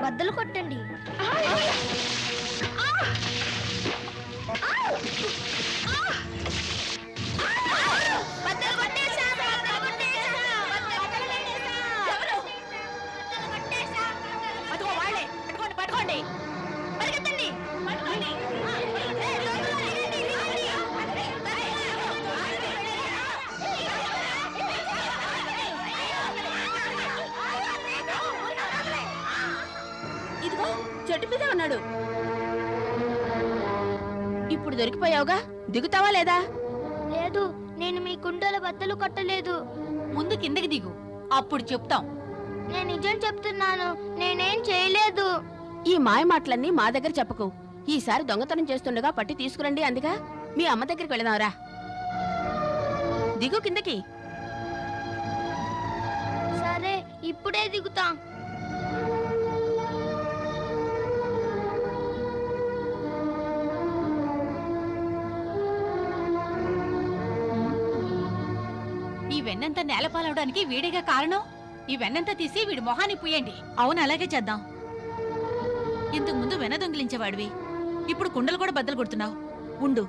బద్దలు కొట్టండి. ఇదిగో చెట్టు మీద ఉన్నాడు. ఇప్పుడు దొరికిపోయావుగా, దిగుతావా లేదా? లేదు, నేను మీ కుండల బద్దలు కొట్టలేదు. ముందు కిందకి దిగు, అప్పుడు చెప్తాం. నేను నిజం చెప్తున్నాను, నేనేం చేయలేదు. ఈ మాయ మాటలన్నీ మా దగ్గర చెప్పకు. ఈసారి దొంగతనం చేస్తుండగా పట్టి తీసుకురండి అందుగా. మీ అమ్మ దగ్గరికి వెళదాంరా. దిగు కిందకి. సరే, ఇప్పుడే దిగుతా. ఈ వెన్నంతా నేలపాలవడానికి వీడిగా కారణం. ఈ వెన్నంతా తీసి వీడి మొహాన్ని పూయండి. అవును, అలాగే చేద్దాం. ఇంతకు ముందు వెన్న దొంగిలించేవాడివి, ఇప్పుడు కుండలు కూడా బద్దలు కొడుతున్నావు. ఉండు.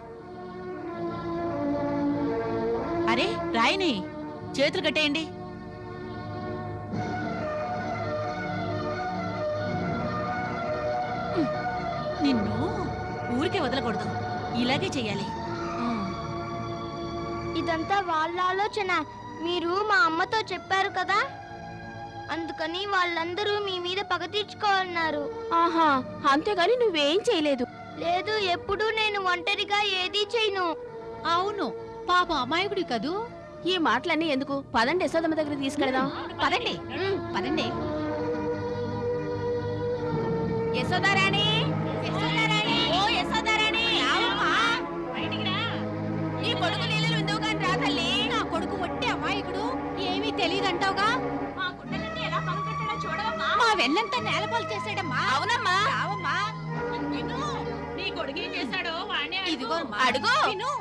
అరే రాయిని చేతులు కట్టేయండి. నిన్ను ఊరికే వదలకూడదు, ఇలాగే చెయ్యాలి. ఇదంతా వాళ్ళ ఆలోచన. మీరు మా అమ్మతో చెప్పారు కదా, అందుకని వాళ్ళందరూ మీ మీద పగ తీర్చుకోవాలన్నారు. ఆహా, అంతేగాని నువ్వేం చేయలేదు. లేదు, ఎప్పుడూ నేను ఒంటరిగా ఏదీ చేయను. అవును, పాప అమాయకుడి కదూ. ఈ మాటలన్నీ ఎందుకు? పదండి, యశోదమ్మ దగ్గర తీసుకెళదాం. పదండి పదండి. యశోదారాణి, ఓ యశోదారాణి, నీ కొడుకు నీళ్ళు విందువు గాని రా తల్లి. నా కొడుకు ఒట్టి అమాయకుడు, ఏమీ తెలియదంటావుగా. మా వెన్నంతా నేలపాలు చేసాడమ్మా. అవునమ్మా. రావమ్మా. విను, నీ కొడుకు ఏం చేశాడో వాణ్ణే ఇదిగో అడుగు. విను.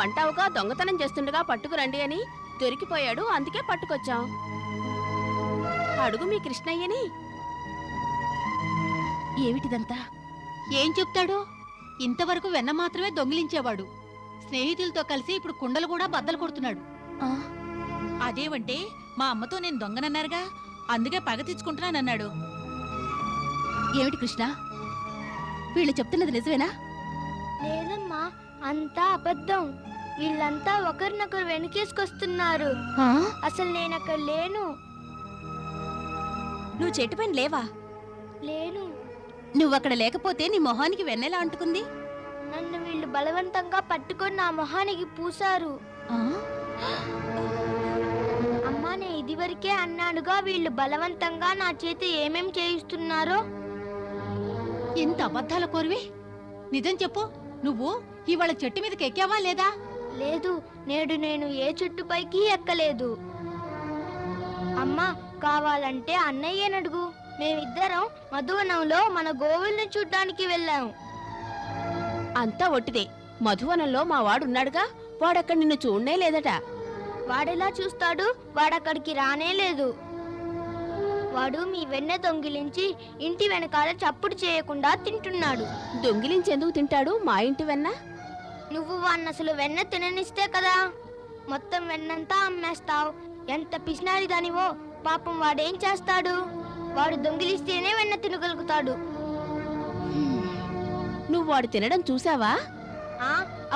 వంటావుగా దొంగతనం చేస్తుండగా పట్టుకురండి అని. దొరికిపోయాడు, అందుకే పట్టుకొచ్చాం. అడుగు మీ కృష్ణయ్యని. ఏమిటిదంతా? ఏం చెప్తాడు? ఇంతవరకు వెన్న మాత్రమే దొంగిలించేవాడు. స్నేహితులతో కలిసి ఇప్పుడు కుండలు కూడా బద్దలు కొడుతున్నాడు. అదేవంటే మా అమ్మతో నేను దొంగనన్నారుగా, అందుకే పగ తెచ్చుకుంటున్నానన్నాడు. ఏమిటి కృష్ణ, వీళ్ళు చెప్తున్నది నిజమేనా? లేదమ్మా, అంతా అబద్ధం. వీళ్ళంతా ఒకరినొకరు వెనకేసుకొస్తున్నారు. అసలు నేను అక్కడ లేను. నువ్వు చెట్టు పైన లేవా? లేను. నువ్వక్కడ లేకపోతే నీ మొహానికి వెన్నెలా అంటుకుంది? నన్ను వీళ్ళు బలవంతంగా పట్టుకొని నా మొహానికి పూశారు. అమ్మా, నేను ఇదివరకే అన్నాడుగా, వీళ్ళు బలవంతంగా నా చేత ఏమేం చేయిస్తున్నారో. ఎంత అబద్ధాల కోరివి! నిజం చెప్పు, నువ్వు ఇవాళ చెట్టు మీదకి ఎక్కావా లేదా? లేదు, నేడు నేను ఏ చెట్టు పైకి ఎక్కలేదు. అమ్మా, కావాలంటే అన్నయ్యనడుగు. మేమిద్దరం మధువనంలో మన గోవుల్ని చూడ్డానికి వెళ్ళాం. అంతా ఒట్టిదే. మధువనంలో మా వాడున్నాడుగా, వాడక్కడ నిన్ను చూడనే లేదట. వాడెలా చూస్తాడు? వాడక్కడికి రానే లేదు. వాడు మీ వెన్న దొంగిలించి ఇంటి వెనకాల చప్పుడు చేయకుండా తింటున్నాడు. దొంగిలించేందుకు తింటాడు మా ఇంటి వెన్న? నువ్వు వాడిని అసలు వెన్న తిననిస్తే కదా మొత్తం వెన్నంతా అమ్మేస్తావు. ఎంత పిసినారిదానివో. పాపం వాడేం చేస్తాడు? వాడు దొంగిలిస్తేనే వెన్న తినగలుగుతాడు. నువ్వు వాడు తినడం చూసావా?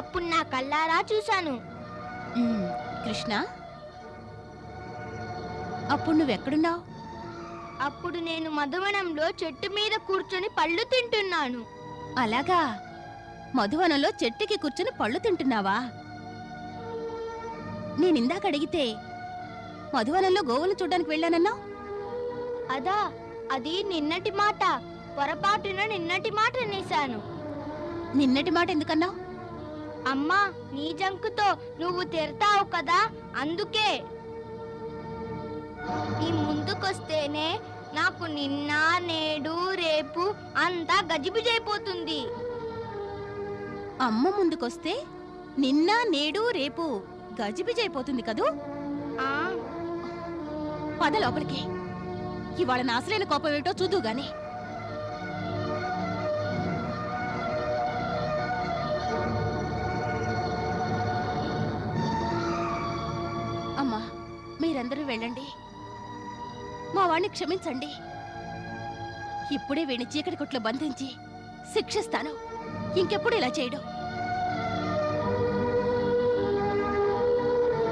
అప్పుడు నా కళ్ళారా చూశాను. కృష్ణ, అప్పుడు నువ్వెక్కడున్నావు? అప్పుడు నేను మధువనంలో చెట్టు మీద కూర్చొని పళ్ళు తింటున్నాను. అలాగా, మధువనంలో చెట్టుకి కూర్చొని పళ్ళు తింటున్నావా? నేనిందాక అడిగితే మధువనంలో గోవులు చూడ్డానికి వెళ్ళానన్నావు. అదా, అది నిన్నటి మాట. పొరపాటున నిన్నటి మాట అనేశాను. నిన్నటి మాట ఎందుకన్నావు? అమ్మా, నీ జంకుతో నువ్వు తిడతావు కదా, అందుకే. నీ ముందుకొస్తేనే నాకు నిన్న, నేడు, రేపు అంతా గజిబిజైపోతుంది. అమ్మ ముందుకొస్తే నిన్న నేడు రేపు గజిబిజైపోతుంది కదూ. ఆ, పద లోపలికి. ఇవాళ నా అసలైన కోపం ఏమిటో చూద్దు గాని. అమ్మా, మీరందరూ వెళ్ళండి. మా వాణ్ణి క్షమించండి. ఇప్పుడే వీణి చీకటి కొట్లో బంధించి శిక్షిస్తాను. ఇంకెప్పుడు ఇలా చేయడు.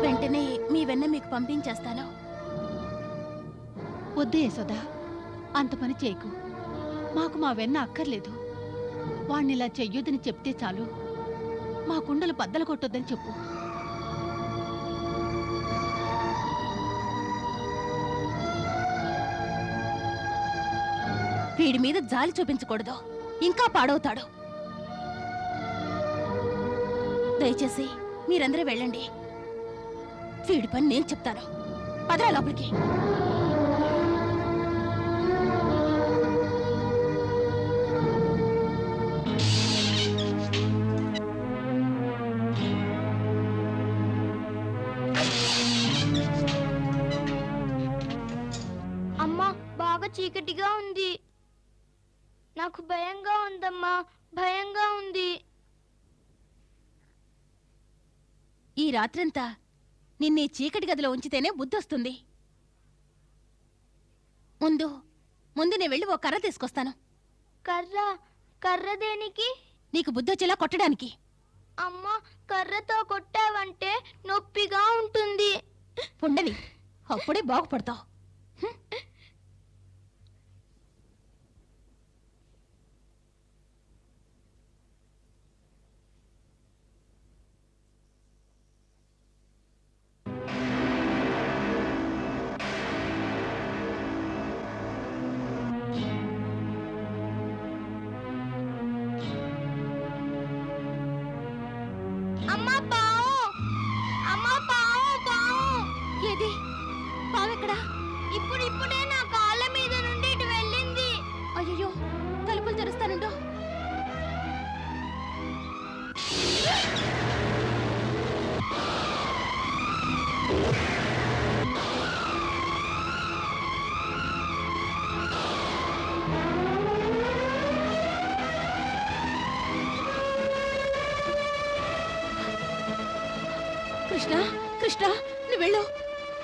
వెంటనే మీ వెన్న మీకు పంపించేస్తాను. వద్దు యశోదా, అంత పని చేయకు. మాకు మా వెన్న అక్కర్లేదు. వాణ్ణిలా చెయ్యొద్దని చెప్తే చాలు. మా కుండలు బద్దలు కొట్టొద్దని చెప్పు. వీడి మీద జాలి చూపించకూడదు, ఇంకా పాడవుతాడు. దయచేసి మీరందరూ వెళ్ళండి. వీడి పని నేను చెప్తాను. పదరా లోపలికి. అమ్మా, బాగా చీకటిగా ఉంది. నాకు భయంగా ఉందమ్మా, భయంగా ఉంది. ఈ రాత్రంతా నిన్నే చీకటి గదిలో ఉంచితేనే బుద్ధొస్తుంది. ముందు ముందు నేను వెళ్ళి ఓ కర్ర తీసుకొస్తాను. కర్ర? కర్ర దేనికి? నీకు బుద్ధొచ్చేలా కొట్టడానికి. అమ్మా, కర్రతో కొట్టావంటే నొప్పిగా ఉంటుంది. ఉండని, అప్పుడే బాగుపడతావు. అమ్మా, పావు! అమ్మా, పావు! పావు! ఏది పావెక్కడా? ఇప్పుడిప్పుడే నా కాళ్ళ మీద నుండి ఇటు వెళ్ళింది. అయ్యో, తలుపులు తెరుస్తానుండు. కృష్ణ, కృష్ణ, నువ్వు వెళ్ళు.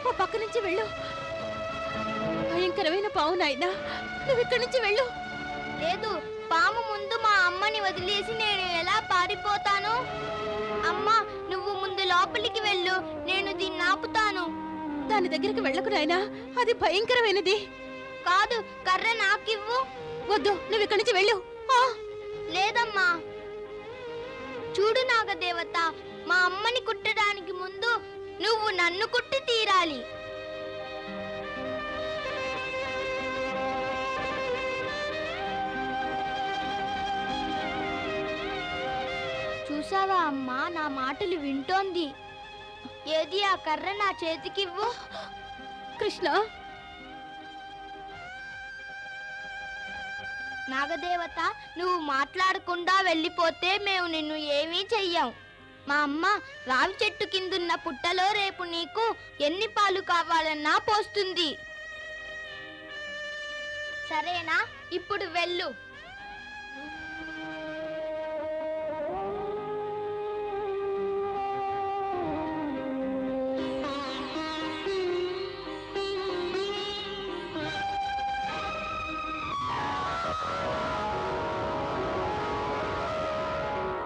ఓ పక్క నుంచి వెళ్ళు. భయంకరమైన పావు నాయనా, నువ్వు ఇక్కడి నుంచి వెళ్ళు. లేదు, పాము ముందు మా అమ్మని వదిలేసి నేను ఎలా పారిపోతాను? అమ్మా, నువ్వు ముందు లోపలికి వెళ్ళు, నేను దీన్ని ఆపుతాను. దాని దగ్గరికి వెళ్ళకు నాయనా, అది భయంకరమైనది. కాదు, కర్ర నాకివ్వు. వద్దు, నువ్వు ఇక్కడి నుంచి వెళ్ళు. ఆ! లేదమ్మా. చూడు నాగదేవత, మా అమ్మని కుట్టడానికి ముందు నువ్వు నన్ను కుట్టి తీరాలి. చూసావా అమ్మా, నా మాటలు వింటోంది. ఏది ఆ కర్ర నా చేతికివ్వు. కృష్ణ, నాగదేవత, నువ్వు మాట్లాడకుండా వెళ్ళిపోతే మేము నిన్ను ఏమీ చెయ్యం. మా అమ్మ రావి చెట్టు కిందున్న పుట్టలో రేపు నీకు ఎన్ని పాలు కావాలన్నా పోస్తుంది. సరేనా? ఇప్పుడు వెళ్ళు.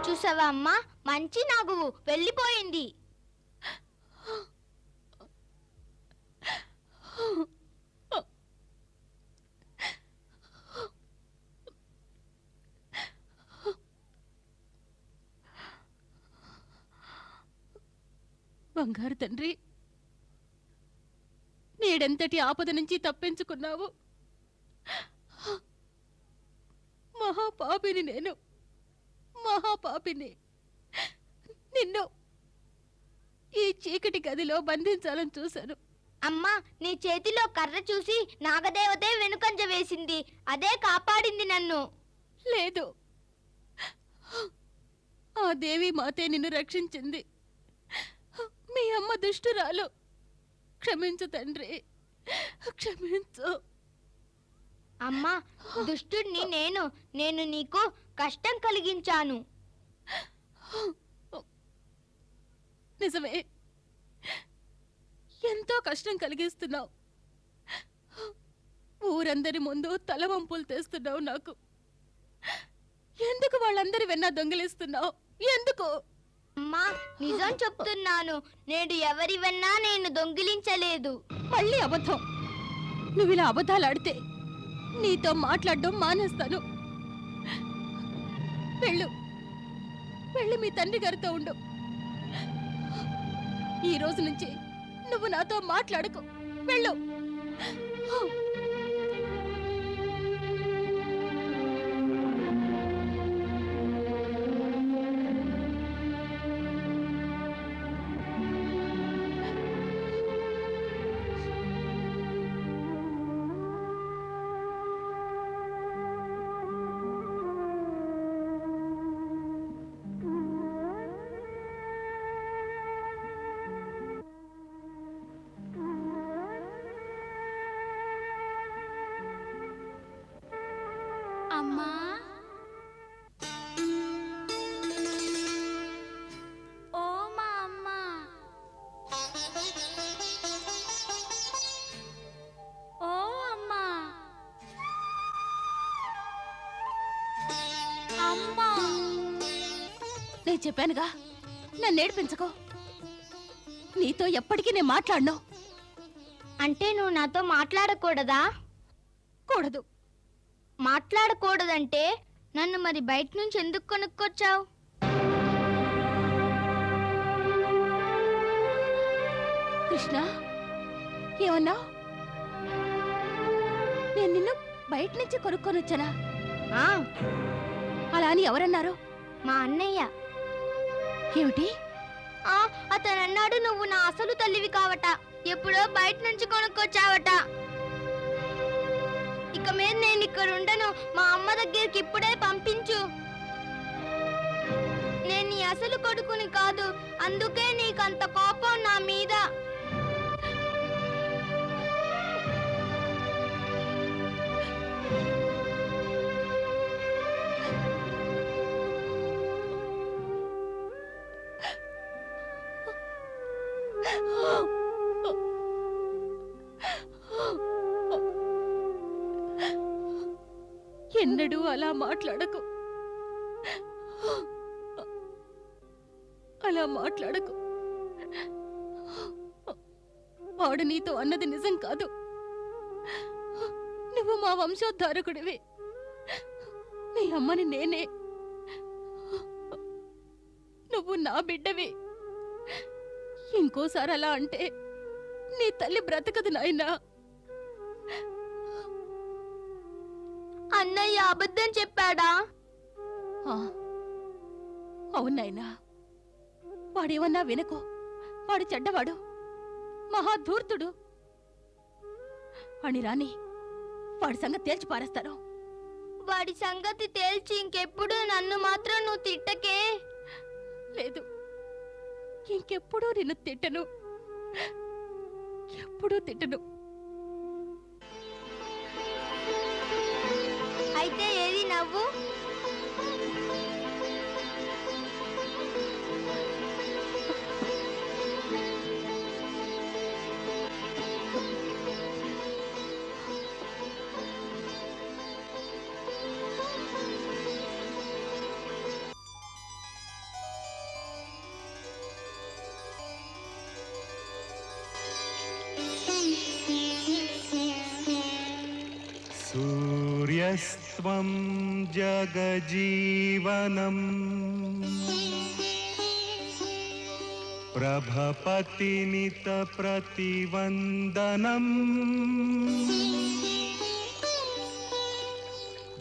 చూసావా అమ్మా, మంచి నాగువు వెళ్ళిపోయింది. బంగారు తండ్రి, నేడెంతటి ఆపద నుంచి తప్పించుకున్నావు. మహాపాపిని నేను, మహాపాపిని. నిన్ను ఈ చీకటి గదిలో బంధించాలని చూశాను. అమ్మా, నీ చేతిలో కర్ర చూసి నాగదేవతే వెనుకంజ వేసింది. అదే కాపాడింది నన్ను. లేదు, ఆ దేవి మాతే నిన్ను రక్షించింది. మీ అమ్మ దుష్టురాలు. క్షమించు తండ్రి, క్షమించు. అమ్మా, దుష్టుడిని నేను నీకు కష్టం కలిగించాను. నిజమే, ఎంతో కష్టం కలిగిస్తున్నావు. ఊరందరి ముందు తలవంపులు తెస్తున్నావు నాకు. ఎందుకు వాళ్ళందరి వెన్నా దొంగిలిస్తున్నావు? ఎందుకు? అమ్మా, నిజం చెప్తున్నాను. నేను దొంగిలించలేదు. మళ్ళీ అబద్ధం. నువ్వు ఇలా అబద్ధాలు ఆడితే నీతో మాట్లాడడం మానేస్తాను. వెళ్ళు, వెళ్ళి మీ తండ్రి గారితో ఉండు. ఈ రోజు నుంచి నువ్వు నాతో మాట్లాడకు. వెళ్ళు. అమ్మా, ఓ మా అమ్మ, ఓ అమ్మా, అమ్మా. నేను చెప్పానుగా, నన్ను ఏడిపించకో. నీతో ఎప్పటికీ నేను మాట్లాడను. అంటే నువ్వు నాతో మాట్లాడకూడదా? కూడదు. మాట్లాడకూడదంటే నన్ను మరి బయట నుంచి ఎందుకు కొనుక్కొచ్చావు? కృష్ణ, ఏమన్నావు? నేను నిన్ను బయట నుంచి కొనుక్కొని వచ్చానా? ఆ, అలా అని ఎవరన్నారు? మా అన్నయ్య. ఏమిటి? అతను అన్నాడు నువ్వు నా అసలు తల్లివి కావట. ఎప్పుడో బయట నుంచి కొనుక్కొచ్చావట. ఇక మీద నేను ఇక్కడ ఉండను. మా అమ్మ దగ్గరికి ఇప్పుడే పంపించు. నేను నీ అసలు కొడుకుని కాదు, అందుకే నీకంత కోపం నా మీద. ఎన్నడూ అలా మాట్లాడకు. అలా మాట్లాడకు. వాడు నీతో అన్నది నిజం కాదు. నువ్వు మా వంశోద్ధారకుడివి. మీ అమ్మని నేనే. నువ్వు నా బిడ్డవి. ఇంకోసారి అలా అంటే నీ తల్లి బ్రతకదు నాయనా. అన్నయ్య అబద్ధం చెప్పాడా? అవునాయనా, వాడేమన్నా వినకో. వాడు చెడ్డవాడు, మహాధూర్తుడు అని రాని వాడి సంగతి తేల్చి పారేస్తారు. వాడి సంగతి తేల్చి ఇంకెప్పుడు నన్ను మాత్రం నువ్వు తిట్టకే. లేదు, ఇంకెప్పుడూ నిన్ను తిట్టను, ఎప్పుడూ తిట్టను. అయితే ఏది నవ్వు? सूर्यस्त्वं जगजीवनम् प्रभपतिनितप्रतिवन्दनम्